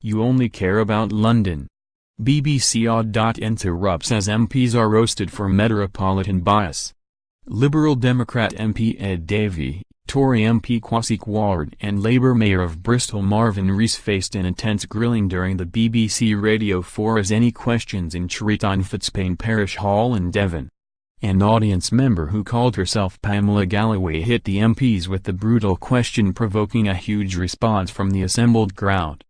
You only care about London. BBC aud.ience erupts as MPs are roasted for metropolitan bias. Liberal Democrat MP Ed Davey, Tory MP Kwasi and Labour Mayor of Bristol Marvin Rees faced an intense grilling during the BBC Radio 4's Any Questions in Cheriton Fitzpaine Parish Hall in Devon. An audience member who called herself Pamela Galloway hit the MPs with the brutal question, provoking a huge response from the assembled crowd.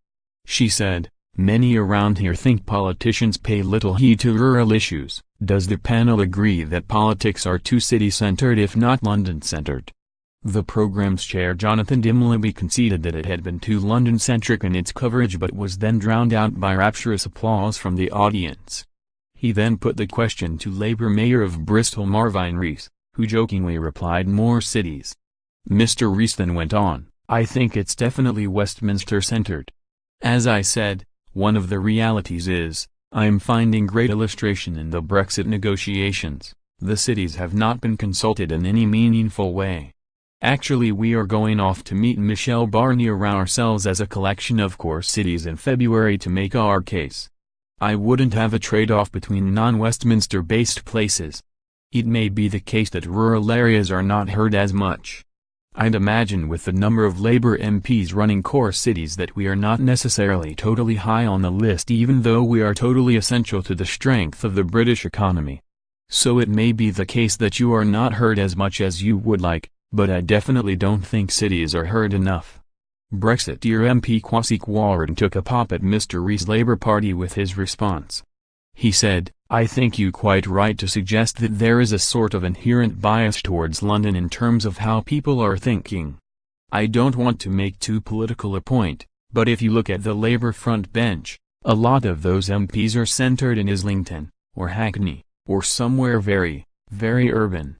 She said, "Many around here think politicians pay little heed to rural issues. Does the panel agree that politics are too city-centered if not London-centered?" The program's chair Jonathan Dimbleby conceded that it had been too London-centric in its coverage, but was then drowned out by rapturous applause from the audience. He then put the question to Labour Mayor of Bristol Marvin Rees, who jokingly replied, "More cities." Mr. Rees then went on, "I think it's definitely Westminster-centered. As I said, one of the realities is, I'm finding great illustration in the Brexit negotiations, the cities have not been consulted in any meaningful way. Actually we are going off to meet Michelle Barnier ourselves as a collection of core cities in February to make our case. I wouldn't have a trade-off between non-Westminster-based places. It may be the case that rural areas are not heard as much. I'd imagine with the number of Labour MPs running core cities that we are not necessarily totally high on the list, even though we are totally essential to the strength of the British economy. So it may be the case that you are not heard as much as you would like, but I definitely don't think cities are heard enough." Brexiteer MP Kwasi took a pop at Mr. Rees' Labour Party with his response. He said, "I think you quite right to suggest that there is a sort of inherent bias towards London in terms of how people are thinking. I don't want to make too political a point, but if you look at the Labour front bench, a lot of those MPs are centred in Islington, or Hackney, or somewhere very, very urban.